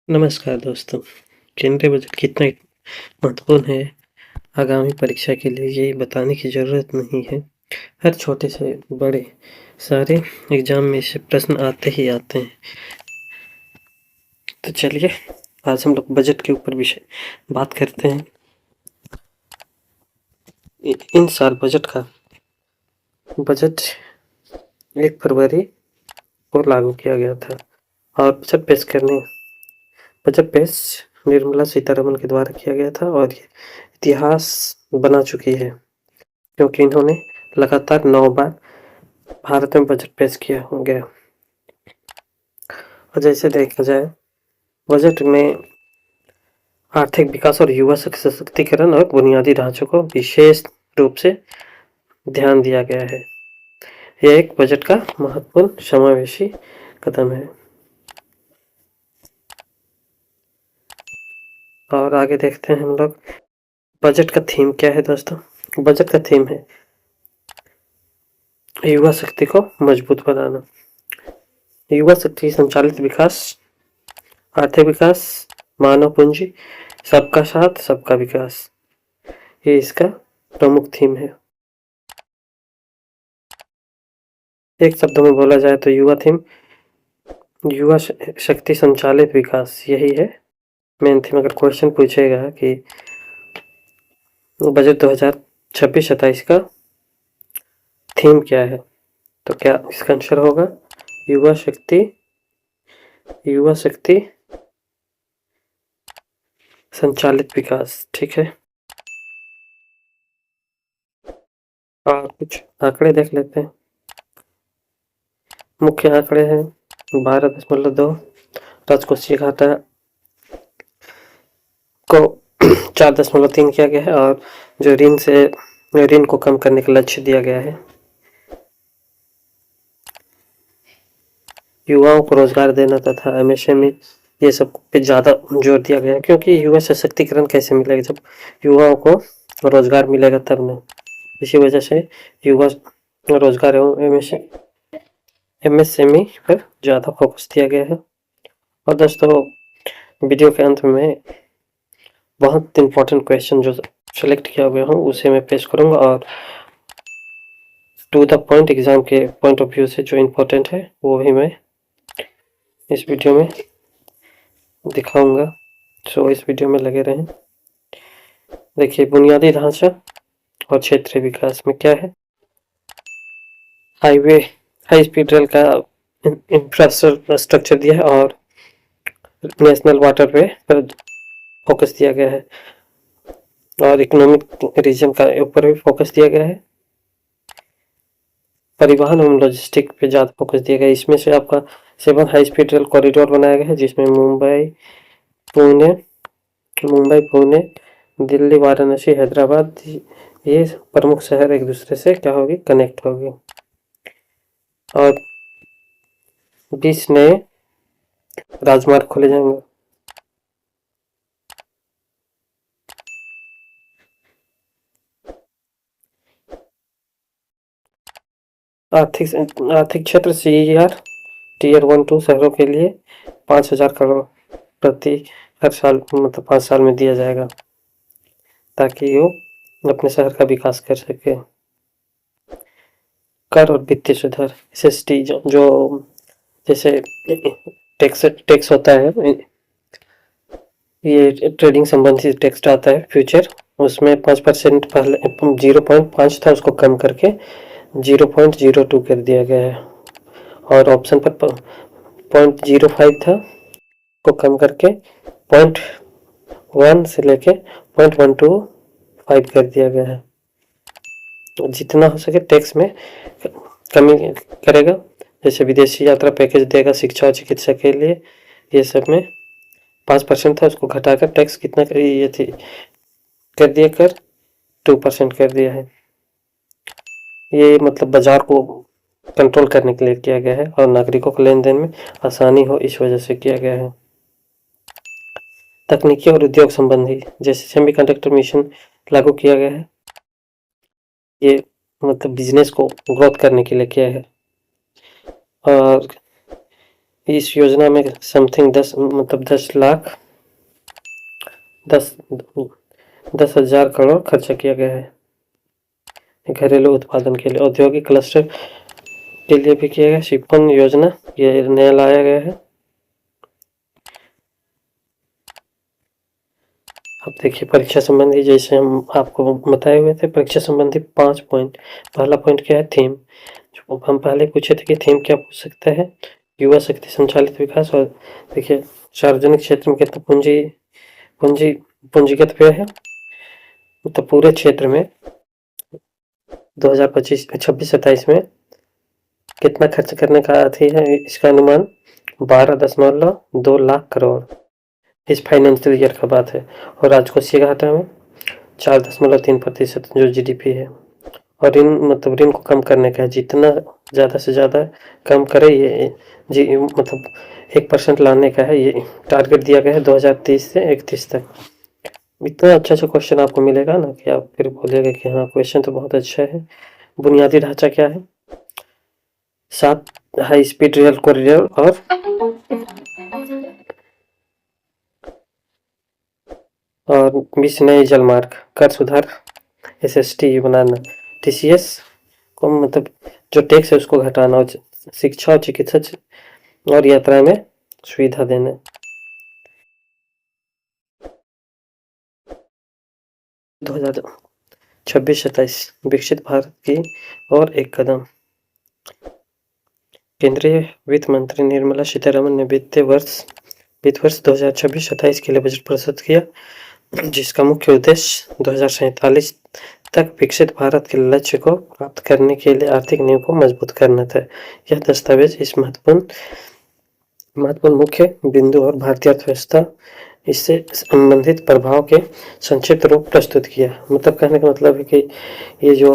नमस्कार दोस्तों। केंद्रीय बजट कितना महत्वपूर्ण है आगामी परीक्षा के लिए ये बताने की ज़रूरत नहीं है। हर छोटे से बड़े सारे एग्ज़ाम में से प्रश्न आते ही आते हैं। तो चलिए आज हम लोग बजट के ऊपर विषय बात करते हैं। इन साल बजट 1 फरवरी को लागू किया गया था और बजट पेश निर्मला सीतारमण के द्वारा किया गया था और ये इतिहास बना चुकी है क्योंकि इन्होंने लगातार 9 बार भारत में बजट पेश किया गया। और जैसे देखा जाए बजट में आर्थिक विकास और युवा सशक्तिकरण और बुनियादी ढांचों को विशेष रूप से ध्यान दिया गया है। यह एक बजट का महत्वपूर्ण समावेशी कदम है। और आगे देखते हैं हम लोग बजट का थीम क्या है दोस्तों। बजट का थीम है युवा शक्ति को मजबूत बनाना, युवा शक्ति संचालित विकास, आर्थिक विकास, मानव पूंजी, सबका साथ सबका विकास, ये इसका प्रमुख थीम है। एक शब्दों में बोला जाए तो युवा शक्ति संचालित विकास यही है मेन थीम। अगर क्वेश्चन पूछेगा कि बजट 2026-27 का थीम क्या है तो क्या इसका आंसर होगा युवा शक्ति संचालित विकास। ठीक है, और कुछ आंकड़े देख लेते हैं। मुख्य आंकड़े हैं 12.2, राजकोषीय घाटा को 4.3 किया गया है और जो ऋण को कम करने का लक्ष्य दिया गया है। युवाओं को रोजगार देना तथा एमएसएमई ये सब पे ज़्यादा जोर दिया गया है क्योंकि युवा सशक्तिकरण कैसे मिलेगा जब युवाओं को रोजगार मिलेगा तब ना। इसी वजह से युवा रोजगार एवं एमएसएमई पर ज़्यादा फोकस दिया गया है। और दोस्तों वीडियो के अंत में बहुत इंपॉर्टेंट क्वेश्चन जो सेलेक्ट किया हुआ हूँ उसे मैं पेश करूँगा और टू द पॉइंट एग्जाम के पॉइंट ऑफ व्यू से जो इम्पोर्टेंट है वो भी मैं इस वीडियो में दिखाऊंगा। सो इस वीडियो में लगे रहें। देखिए बुनियादी ढांचा और क्षेत्रीय विकास में क्या है, हाई स्पीड रेल का इंफ्रास्ट्रक्चर दिया है और नेशनल वाटरवे पर फोकस दिया गया है और इकोनॉमिक रीजन का ऊपर भी फोकस दिया गया है। परिवहन एवं लॉजिस्टिक पे ज़्यादा फोकस दिया गया है। इसमें से आपका 7 हाई स्पीड रेल कॉरिडोर बनाया गया है जिसमें मुंबई पुणे दिल्ली वाराणसी हैदराबाद ये प्रमुख शहर एक दूसरे से क्या होगी कनेक्ट होगी और 20 नए राजमार्ग खोले जाएंगे। आर्थिक क्षेत्र CER Tier 1-2 शहरों के लिए 5,000 करोड़ प्रति हर साल मतलब 5 साल में दिया जाएगा ताकि वो अपने शहर का विकास कर सके। कर और वित्तीय सुधार SST जो जैसे टैक्स होता है, ये ट्रेडिंग संबंधित टैक्स आता है फ्यूचर, उसमें 5% पहले 0.5 था उसको कम करके 0.02 कर दिया गया है और ऑप्शन पर 0.05 था को कम करके 0.1 से लेके 0.125 कर दिया गया है। जितना हो सके टैक्स में कमी करेगा, जैसे विदेशी यात्रा पैकेज देगा शिक्षा और चिकित्सा के लिए, ये सब में 5% था उसको घटाकर टैक्स कितना ये थी कर दिया कर 2% कर दिया है। ये मतलब बाजार को कंट्रोल करने के लिए किया गया है और नागरिकों को लेन देन में आसानी हो इस वजह से किया गया है। तकनीकी और उद्योग संबंधी जैसे सेमीकंडक्टर मिशन लागू किया गया है, ये मतलब बिजनेस को ग्रोथ करने के लिए किया है। और इस योजना में समथिंग 10 हजार करोड़ खर्चा किया गया है घरेलू उत्पादन के लिए। औद्योगिक क्लस्टर के लिए भी किया गया। शिपन योजना ये नया लाया गया है। अब देखिए परीक्षा संबंधी, जैसे हम आपको बताए हुए थे, परीक्षा संबंधी 5 पॉइंट। पहला पॉइंट क्या है? थीम। जो हम पहले पूछे थे कि थीम क्या पूछ सकते हैं? युवा शक्ति संचालित विकास। और देखिए सार्वजनिक क्षेत्र में कितना पूंजी पूंजीगत व्यय है, तो पूरे क्षेत्र में 2025-26-27 में कितना खर्च करने का अथी है, इसका अनुमान 12.2 लाख करोड़ इस फाइनेंशियल ईयर का बात है। और राजकोषीय घाटा में 4.3% जो जीडीपी है। और ऋण को कम करने का है, जितना ज़्यादा से ज़्यादा कम करे ये जी, मतलब 1% लाने का है, ये टारगेट दिया गया है 2030 से 31 तक। इतना अच्छा क्वेश्चन आपको मिलेगा ना कि आप फिर बोलिएगा कि हाँ क्वेश्चन तो बहुत अच्छा है। बुनियादी ढांचा क्या है? 7 हाई स्पीड रेल कॉरिडोर और 20 नए जलमार्ग। कर सुधार, एसएसटी बनाना, टीसीएस को मतलब जो टैक्स है उसको घटाना, और शिक्षा और चिकित्सा और यात्रा में सुविधा देना। दो हजार 26-27 विकसित भारत की और एक कदम। केंद्रीय वित्त मंत्री निर्मला सीतारमन ने वित्त वर्ष 2026-27 के लिए बजट प्रस्तुत किया, जिसका मुख्य उद्देश्य 2047 तक विकसित भारत के लक्ष्य को प्राप्त करने के लिए आर्थिक नींव को मजबूत करना था। यह दस्तावेज इस महत्वपूर्ण मुख्य बिंदु और भारतीय अर्थव्यवस्था इससे संबंधित प्रभाव के संक्षिप्त रूप प्रस्तुत किया। मतलब कहने का मतलब है कि ये जो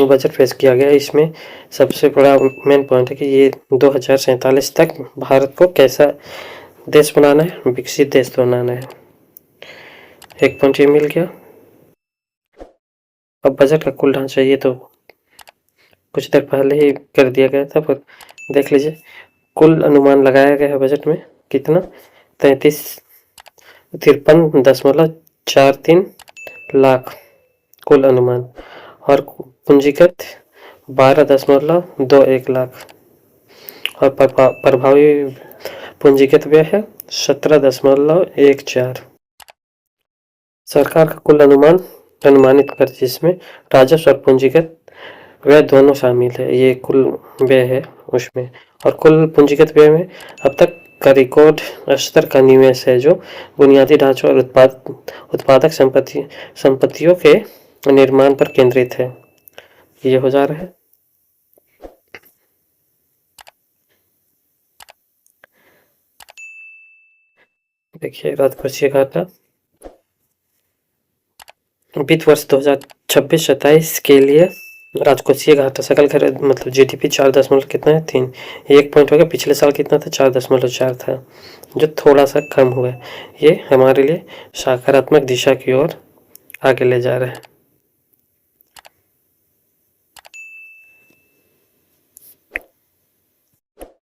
बजट पेश किया गया, इसमें सबसे बड़ा मेन पॉइंट है कि ये 2047 तक भारत को कैसा देश बनाना है, विकसित देश बनाना है। एक पॉइंट ये मिल गया। अब बजट का कुल ढांचा ये तो कुछ देर पहले ही कर दिया गया था, पर देख लीजिए कुल अनुमान लगाया गया है बजट में कितना? 53.43 लाख कुल अनुमान, और पूंजीगत 12.21 लाख, और प्रभावी पूंजीगत व्यय है 17.14। सरकार का कुल अनुमानित खर्च, जिसमें राजस्व और पूंजीगत व्यय दोनों शामिल है, ये कुल व्यय है उसमें। और कुल पूंजीगत व्यय में अब तक का रिकॉर्ड स्तर का निवेश है, जो बुनियादी ढांचा और उत्पादक संपत्तियों के निर्माण पर केंद्रित है। ये हो जा रहा है। देखिए राजकोषीय घाटा वित्त वर्ष 2026-27 के लिए राजकोषीय घाटा सकल घरेलू मतलब जीडीपी 4 दशमलव कितना है 3, 1 पॉइंट हो गया। पिछले साल कितना था? 4.4 था, जो थोड़ा सा कम हुआ। ये हमारे लिए सकारात्मक दिशा की ओर आगे ले जा रहा है।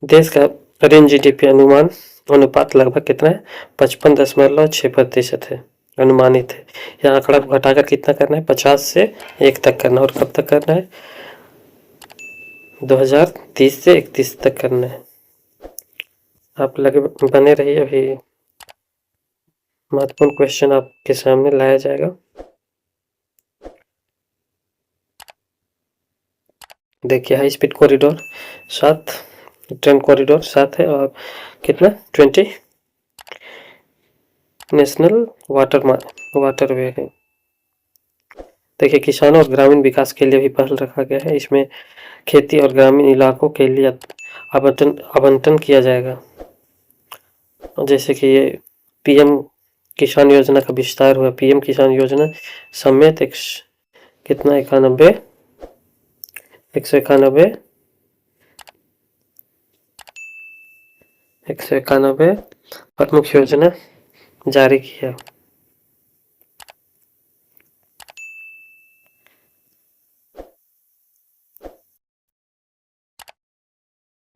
देश का ऋण जीडीपी अनुपात लगभग कितना है? 55.6% है, अनुमानित है। यह आंकड़ा को घटाकर कितना करना है? 50 से 1 तक करना है। और कब तक करना है? 2030 से 31 तक करना है। आप लगे बने रहिए, अभी महत्वपूर्ण क्वेश्चन आपके सामने लाया जाएगा। देखिए high speed corridor 7, train corridor 7 है, और कितना 20 नेशनल वाटरवे है। देखिए किसानों और ग्रामीण विकास के लिए भी पहल रखा गया है। इसमें खेती और ग्रामीण इलाकों के लिए आवंटन किया जाएगा, जैसे कि ये पीएम किसान योजना का विस्तार हुआ। पीएम किसान योजना समेत कितना 191 प्रमुख योजना जारी किया।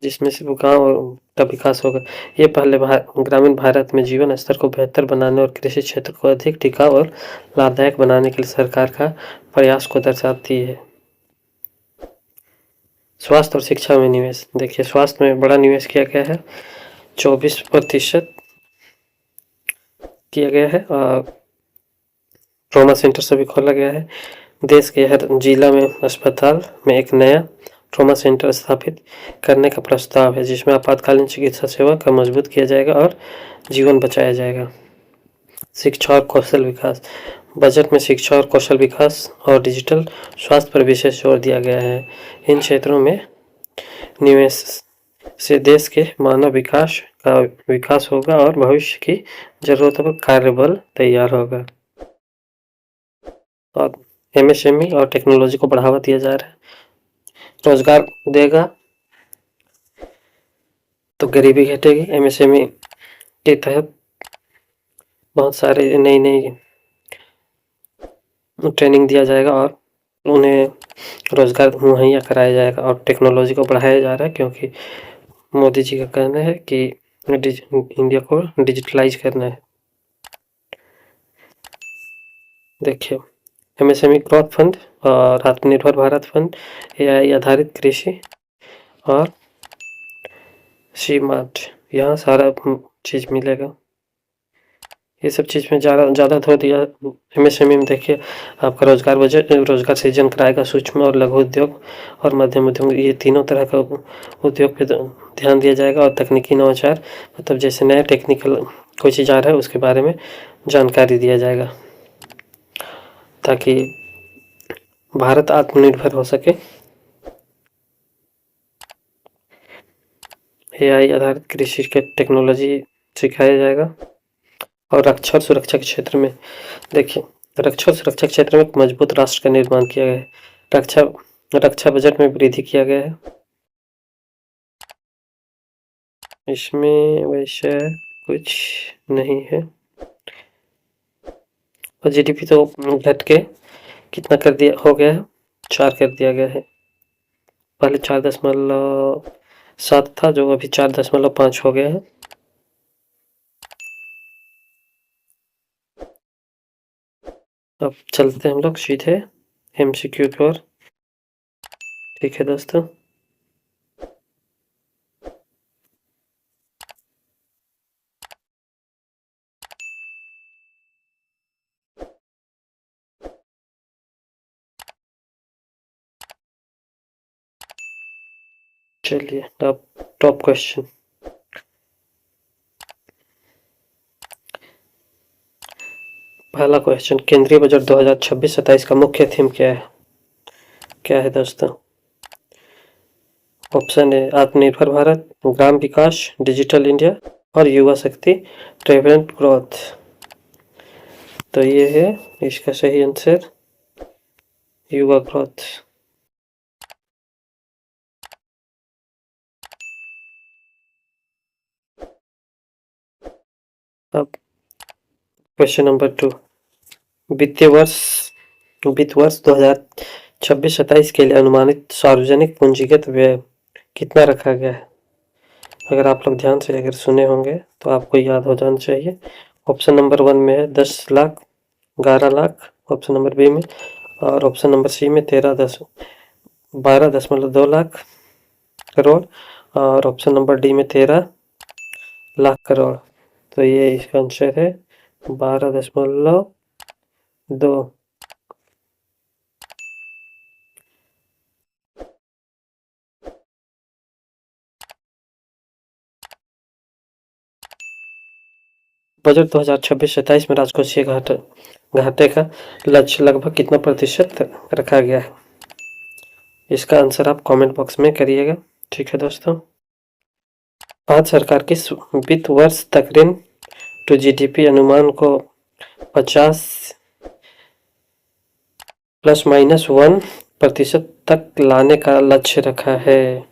जिसमें सिर्फ गांव का विकास होगा। ये पहले ग्रामीण भारत में जीवन स्तर को बेहतर बनाने और कृषि क्षेत्र को अधिक टिकाऊ और लाभदायक बनाने के लिए सरकार का प्रयास को दर्शाती है। स्वास्थ्य और शिक्षा में निवेश। देखिए, स्वास्थ्य में बड़ा निवेश किया गया है, 24% किया गया है और ट्रॉमा सेंटर सभी खोला गया है। देश के हर जिला में अस्पताल में एक नया ट्रॉमा सेंटर स्थापित करने का प्रस्ताव है, जिसमें आपातकालीन चिकित्सा सेवा का मजबूत किया जाएगा और जीवन बचाया जाएगा। शिक्षा और कौशल विकास। बजट में शिक्षा और कौशल विकास और डिजिटल स्वास्थ्य पर विशेष जोर दिया गया है। इन क्षेत्रों में निवेश से देश के मानव विकास का विकास होगा और भविष्य की जरूरतों पर कार्यबल तैयार होगा। और एमएसएमई और टेक्नोलॉजी को बढ़ावा दिया जा रहा है, रोजगार देगा तो गरीबी घटेगी। एमएसएमई के तहत बहुत सारे नई ट्रेनिंग दिया जाएगा और उन्हें रोजगार मुहैया कराया जाएगा और टेक्नोलॉजी को बढ़ाया जा रहा है, क्योंकि मोदी जी का कहना है कि इंडिया को डिजिटलाइज करना है। देखिए, एमएसएमई ग्रोथ फंड और आत्मनिर्भर भारत फंड, एआई आधारित कृषि और सी मार्ट, यहाँ सारा चीज़ मिलेगा। ये सब चीज़ में ज़्यादा धो दिया एमएसएमई में। देखिए, आपका रोजगार सृजन कराएगा, सूक्ष्म और लघु उद्योग और मध्यम उद्योग, ये तीनों तरह का उद्योग पे ध्यान दिया जाएगा। और तकनीकी नवाचार, मतलब जैसे नया टेक्निकल कोई चीज़ आ रहा है उसके बारे में जानकारी दिया जाएगा ताकि भारत आत्मनिर्भर हो सके। एआई आधारित कृषि के टेक्नोलॉजी सिखाया जाएगा। और रक्षा और सुरक्षा के क्षेत्र में, देखिए, रक्षा और सुरक्षा क्षेत्र में एक मजबूत राष्ट्र का निर्माण किया गया है। रक्षा बजट में वृद्धि किया गया है। इसमें वैसे कुछ नहीं है। और जीडीपी तो घट के कितना कर दिया हो गया है, 4 कर दिया गया है। पहले 4.7 था, जो अभी 4.5 हो गया है। अब चलते हैं हम लोग सीधे एमसीक्यू की ओर। ठीक है दोस्तों, चलिए अब टॉप क्वेश्चन। पहला क्वेश्चन, केंद्रीय बजट 2026-27 का मुख्य थीम क्या है दोस्तों? ऑप्शन है आत्मनिर्भर भारत, ग्राम विकास, डिजिटल इंडिया और युवा शक्ति, ट्रेवेंट ग्रोथ। तो ये है इसका सही आंसर, युवा ग्रोथ। अब क्वेश्चन नंबर 2, वित्त वर्ष 2026-27 के लिए अनुमानित सार्वजनिक पूंजीगत व्यय कितना रखा गया है? अगर आप लोग ध्यान से अगर सुने होंगे तो आपको याद हो जाना चाहिए। ऑप्शन नंबर 1 में है 10 lakh, 11 lakh, option number B में, और ऑप्शन नंबर सी में 12.2 लाख करोड़, और ऑप्शन नंबर डी में 13 लाख करोड़। तो ये इसका आंसर है 12.2। बजट 2026-27 में राजकोषीय घाटे का लक्ष्य लगभग कितना प्रतिशत रखा गया है? इसका आंसर आप कमेंट बॉक्स में करिएगा। ठीक है दोस्तों, आज सरकार की वित्त वर्ष तक ऋण टू जीडीपी अनुमान को 50 ±1% तक लाने का लक्ष्य रखा है।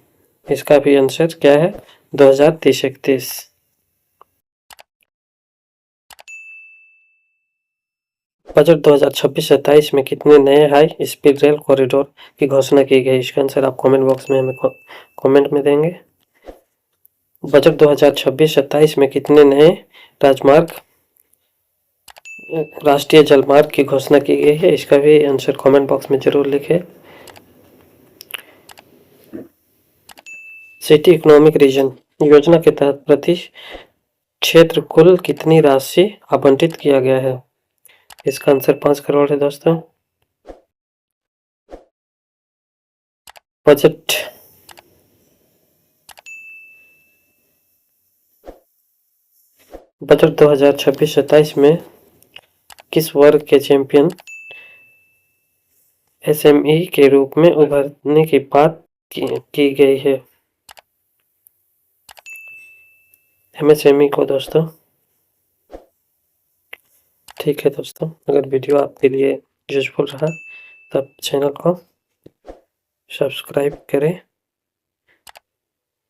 इसका भी आंसर क्या है? 2030-31। बजट 2026-27 में कितने नए हाई स्पीड रेल कॉरिडोर की घोषणा की गई? इसका आंसर आप कमेंट बॉक्स में हमें कमेंट में देंगे। बजट 2026-27 में कितने नए राजमार्ग, राष्ट्रीय जलमार्ग की घोषणा की गई है? इसका भी आंसर कमेंट बॉक्स में जरूर लिखें। सिटी इकोनॉमिक रीजन योजना के तहत प्रति क्षेत्र कुल कितनी राशि आवंटित किया गया है? इसका आंसर 5 करोड़ है दोस्तों। बजट बजट 2026-27 में किस वर्ग के चैंपियन एसएमई के रूप में उभरने की बात की गई है? एमएसएमई को दोस्तों। ठीक है दोस्तों, अगर वीडियो आपके लिए यूजफुल रहा तब चैनल को सब्सक्राइब करें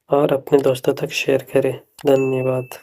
और अपने दोस्तों तक शेयर करें। धन्यवाद।